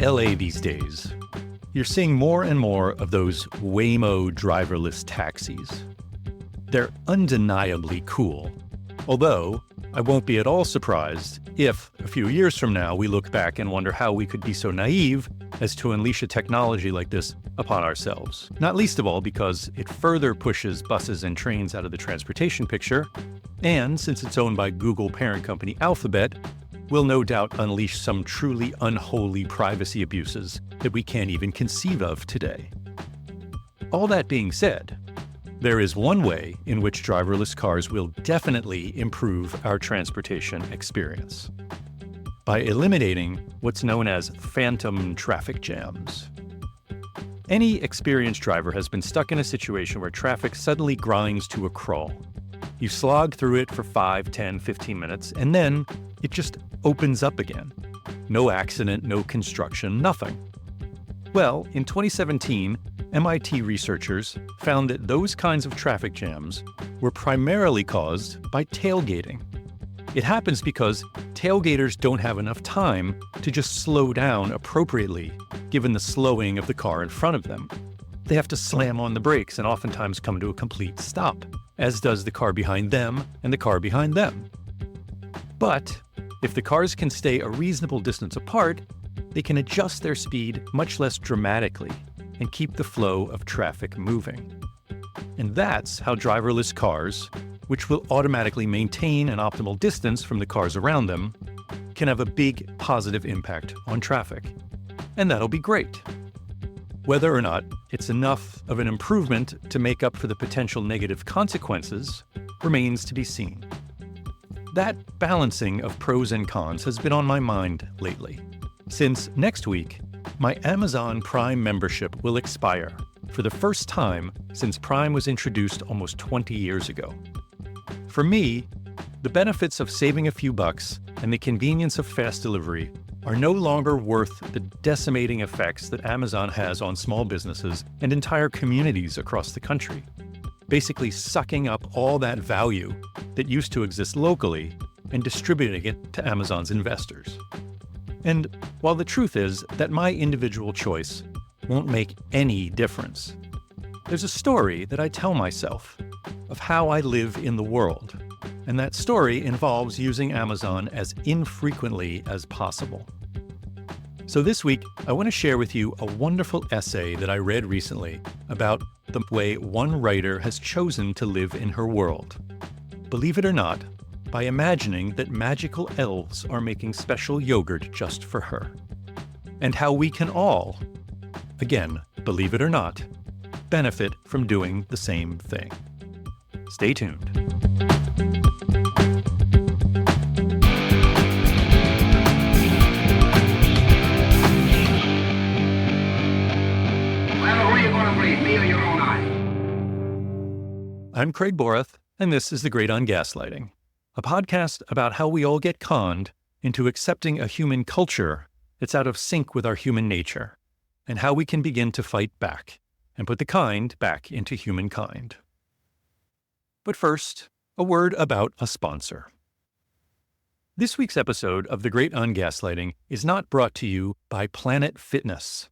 LA these days, you're seeing more and more of those Waymo driverless taxis. They're undeniably cool, although I won't be at all surprised if, a few years from now, we look back and wonder how we could be so naive as to unleash a technology like this upon ourselves. Not least of all because it further pushes buses and trains out of the transportation picture, and since it's owned by Google parent company Alphabet, will no doubt unleash some truly unholy privacy abuses that we can't even conceive of today. All that being said, there is one way in which driverless cars will definitely improve our transportation experience: by eliminating what's known as phantom traffic jams. Any experienced driver has been stuck in a situation where traffic suddenly grinds to a crawl. You slog through it for 5, 10, 15 minutes, and then it just opens up again. No accident, no construction, nothing. Well, in 2017, MIT researchers found that those kinds of traffic jams were primarily caused by tailgating. It happens because tailgaters don't have enough time to just slow down appropriately, given the slowing of the car in front of them. They have to slam on the brakes and oftentimes come to a complete stop, as does the car behind them and the car behind them. But if the cars can stay a reasonable distance apart, they can adjust their speed much less dramatically and keep the flow of traffic moving. And that's how driverless cars, which will automatically maintain an optimal distance from the cars around them, can have a big positive impact on traffic. And that'll be great. Whether or not it's enough of an improvement to make up for the potential negative consequences remains to be seen. That balancing of pros and cons has been on my mind lately, since next week, my Amazon Prime membership will expire for the first time since Prime was introduced almost 20 years ago. For me, the benefits of saving a few bucks and the convenience of fast delivery are no longer worth the decimating effects that Amazon has on small businesses and entire communities across the country, basically sucking up all that value that used to exist locally and distributing it to Amazon's investors. And while the truth is that my individual choice won't make any difference, there's a story that I tell myself of how I live in the world, and that story involves using Amazon as infrequently as possible. So this week, I want to share with you a wonderful essay that I read recently about the way one writer has chosen to live in her world. Believe it or not, by imagining that magical elves are making special yogurt just for her. And how we can all, again, believe it or not, benefit from doing the same thing. Stay tuned. Well, who are you going to believe, me or your own eye? I'm Craig Borath, and this is The Great on Gaslighting, a podcast about how we all get conned into accepting a human culture that's out of sync with our human nature, and how we can begin to fight back and put the kind back into humankind. But first, a word about a sponsor. This week's episode of The Great on Gaslighting is not brought to you by Planet Fitness,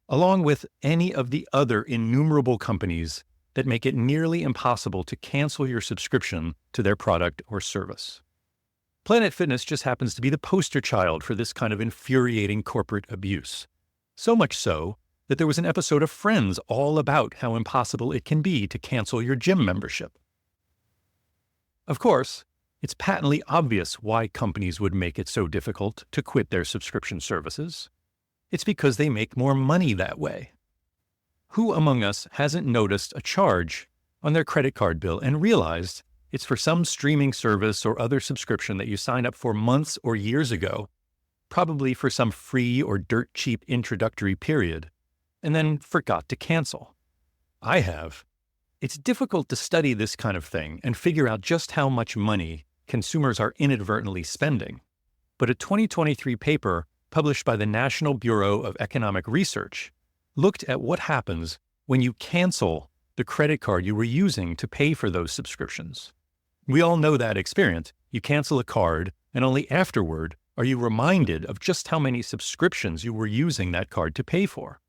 along with any of the other innumerable companies that make it nearly impossible to cancel your subscription to their product or service. Planet Fitness just happens to be the poster child for this kind of infuriating corporate abuse. So much so that there was an episode of Friends all about how impossible it can be to cancel your gym membership. Of course, it's patently obvious why companies would make it so difficult to quit their subscription services. It's because they make more money that way. Who among us hasn't noticed a charge on their credit card bill and realized it's for some streaming service or other subscription that you signed up for months or years ago, probably for some free or dirt cheap introductory period, and then forgot to cancel? I have. It's difficult to study this kind of thing and figure out just how much money consumers are inadvertently spending. But a 2023 paper published by the National Bureau of Economic Research looked at what happens when you cancel the credit card you were using to pay for those subscriptions. We all know that experience. You cancel a card, and only afterward are you reminded of just how many subscriptions you were using that card to pay for.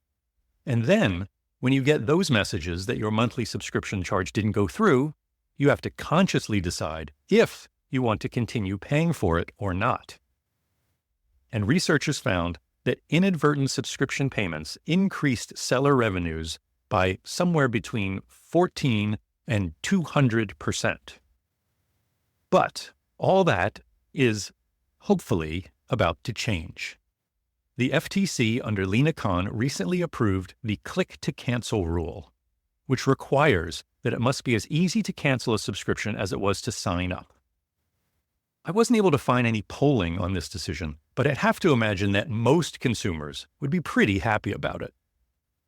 And then, when you get those messages that your monthly subscription charge didn't go through, you have to consciously decide if you want to continue paying for it or not. And researchers found that inadvertent subscription payments increased seller revenues by somewhere between 14 and 200%. But all that is hopefully about to change. The FTC under Lina Khan recently approved the click-to-cancel rule, which requires that it must be as easy to cancel a subscription as it was to sign up. I wasn't able to find any polling on this decision, but I'd have to imagine that most consumers would be pretty happy about it.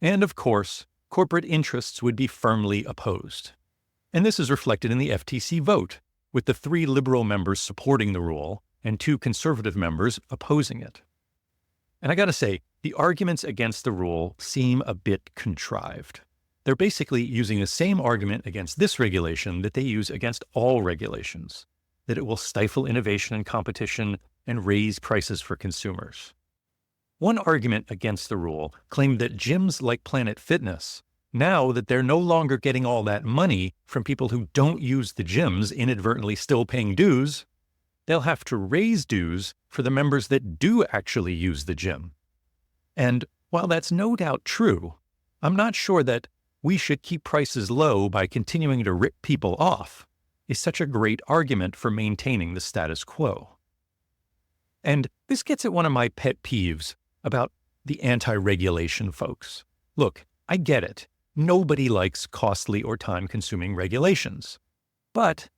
And of course, corporate interests would be firmly opposed. And this is reflected in the FTC vote, with the 3 liberal members supporting the rule and 2 conservative members opposing it. And I gotta say, the arguments against the rule seem a bit contrived. They're basically using the same argument against this regulation that they use against all regulations, that it will stifle innovation and competition and raise prices for consumers. One argument against the rule claimed that gyms like Planet Fitness, now that they're no longer getting all that money from people who don't use the gyms inadvertently still paying dues, they'll have to raise dues for the members that do actually use the gym. And while that's no doubt true, I'm not sure that we should keep prices low by continuing to rip people off is such a great argument for maintaining the status quo. And this gets at one of my pet peeves about the anti-regulation folks. Look, I get it. Nobody likes costly or time-consuming regulations. But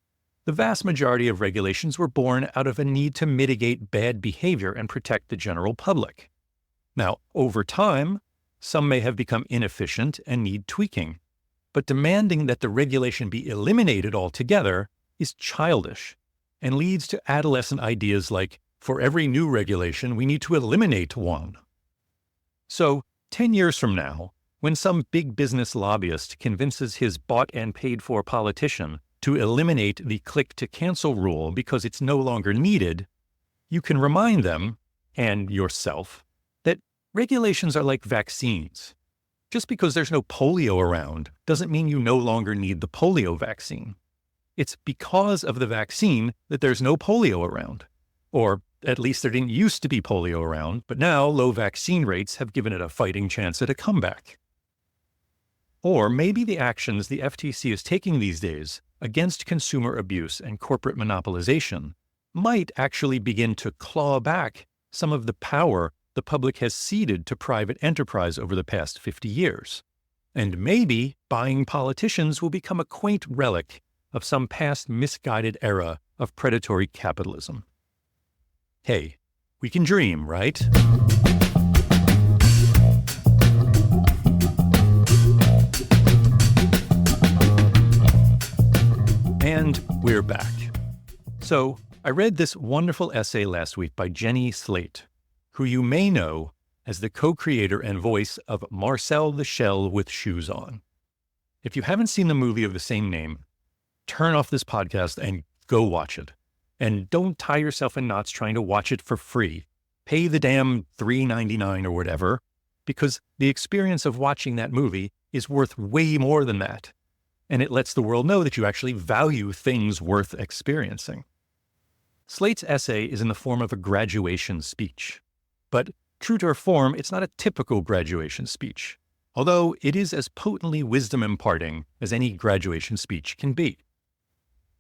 the vast majority of regulations were born out of a need to mitigate bad behavior and protect the general public. Now, over time, some may have become inefficient and need tweaking, but demanding that the regulation be eliminated altogether is childish and leads to adolescent ideas like, for every new regulation, we need to eliminate one. So, 10 years from now, when some big business lobbyist convinces his bought and paid for politician to eliminate the click-to-cancel rule because it's no longer needed, you can remind them, and yourself, that regulations are like vaccines. Just because there's no polio around doesn't mean you no longer need the polio vaccine. It's because of the vaccine that there's no polio around. Or at least there didn't used to be polio around, but now low vaccine rates have given it a fighting chance at a comeback. Or maybe the actions the FTC is taking these days against consumer abuse and corporate monopolization might actually begin to claw back some of the power the public has ceded to private enterprise over the past 50 years. And maybe buying politicians will become a quaint relic of some past misguided era of predatory capitalism. Hey, we can dream, right? And we're back. So, I read this wonderful essay last week by Jenny Slate, who you may know as the co-creator and voice of Marcel the Shell with Shoes On. If you haven't seen the movie of the same name, turn off this podcast and go watch it. And don't tie yourself in knots trying to watch it for free. Pay the damn $3.99 or whatever, because the experience of watching that movie is worth way more than that. And it lets the world know that you actually value things worth experiencing. Slate's essay is in the form of a graduation speech. But true to her form, it's not a typical graduation speech, although it is as potently wisdom imparting as any graduation speech can be.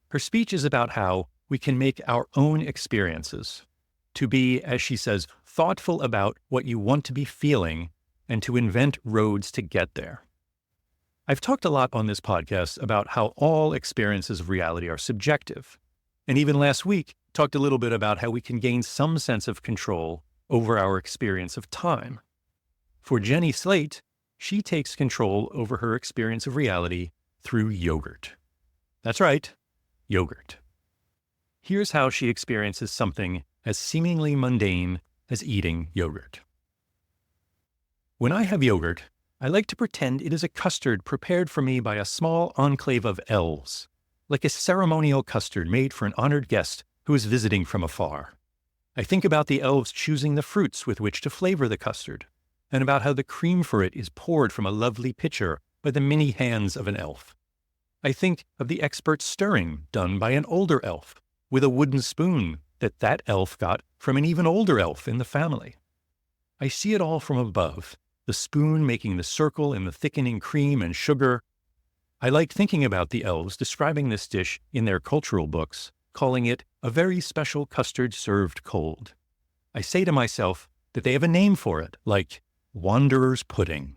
Her speech is about how we can make our own experiences, to be, as she says, thoughtful about what you want to be feeling and to invent roads to get there. I've talked a lot on this podcast about how all experiences of reality are subjective, and even last week talked a little bit about how we can gain some sense of control over our experience of time. For Jenny Slate, she takes control over her experience of reality through yogurt. That's right, yogurt. Here's how she experiences something as seemingly mundane as eating yogurt. When I have yogurt, I like to pretend it is a custard prepared for me by a small enclave of elves, like a ceremonial custard made for an honored guest who is visiting from afar. I think about the elves choosing the fruits with which to flavor the custard, and about how the cream for it is poured from a lovely pitcher by the mini hands of an elf. I think of the expert stirring done by an older elf with a wooden spoon that elf got from an even older elf in the family. I see it all from above, the spoon making the circle in the thickening cream and sugar. I like thinking about the elves describing this dish in their cultural books, calling it a very special custard served cold. I say to myself that they have a name for it, like Wanderer's Pudding.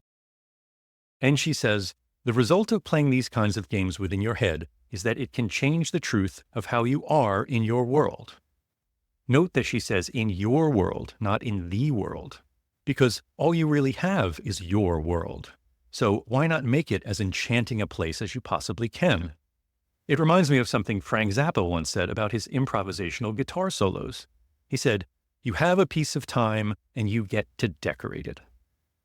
And she says, the result of playing these kinds of games within your head is that it can change the truth of how you are in your world. Note that she says in your world, not in the world, because all you really have is your world. So why not make it as enchanting a place as you possibly can? It reminds me of something Frank Zappa once said about his improvisational guitar solos. He said, "You have a piece of time and you get to decorate it."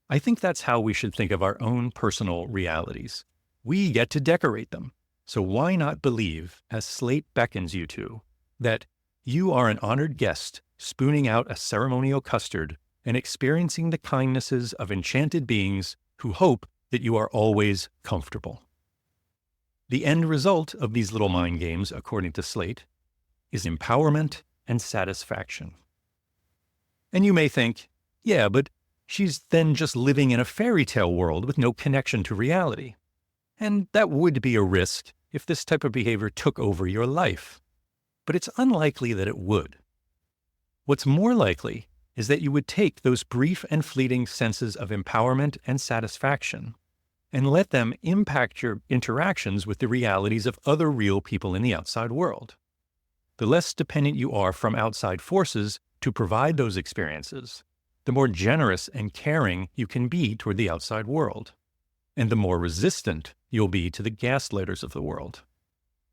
I think that's how we should think of our own personal realities. We get to decorate them. So why not believe, as Slate beckons you to, that you are an honored guest spooning out a ceremonial custard and experiencing the kindnesses of enchanted beings who hope that you are always comfortable. The end result of these little mind games, according to Slate, is empowerment and satisfaction. And you may think, yeah, but she's then just living in a fairy tale world with no connection to reality. And that would be a risk if this type of behavior took over your life. But it's unlikely that it would. What's more likely is that you would take those brief and fleeting senses of empowerment and satisfaction and let them impact your interactions with the realities of other real people in the outside world. The less dependent you are from outside forces to provide those experiences, the more generous and caring you can be toward the outside world, and the more resistant you'll be to the gaslighters of the world.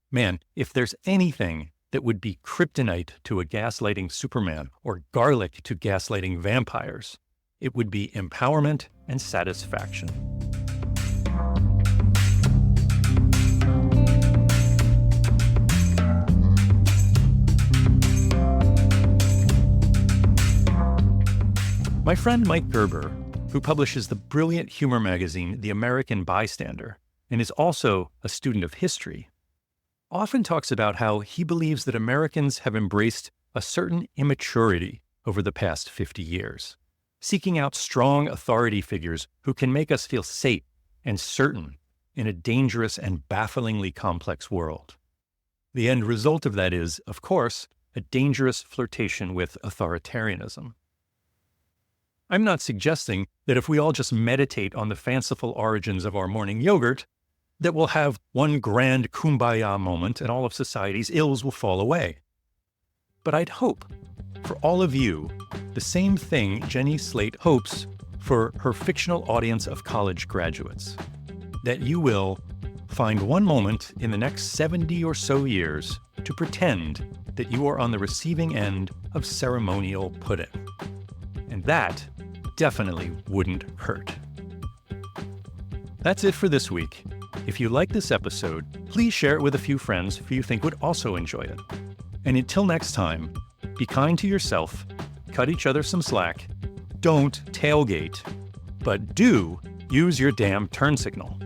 Man, if there's anything that would be kryptonite to a gaslighting Superman or garlic to gaslighting vampires, it would be empowerment and satisfaction. My friend Mike Gerber, who publishes the brilliant humor magazine The American Bystander and is also a student of history, often talks about how he believes that Americans have embraced a certain immaturity over the past 50 years, seeking out strong authority figures who can make us feel safe and certain in a dangerous and bafflingly complex world. The end result of that is, of course, a dangerous flirtation with authoritarianism. I'm not suggesting that if we all just meditate on the fanciful origins of our morning yogurt, that we'll have one grand kumbaya moment and all of society's ills will fall away. But I'd hope for all of you the same thing Jenny Slate hopes for her fictional audience of college graduates, that you will find one moment in the next 70 or so years to pretend that you are on the receiving end of ceremonial pudding. And that definitely wouldn't hurt. That's it for this week. If you like this episode, please share it with a few friends who you think would also enjoy it. And until next time, be kind to yourself, cut each other some slack, don't tailgate, but do use your damn turn signal.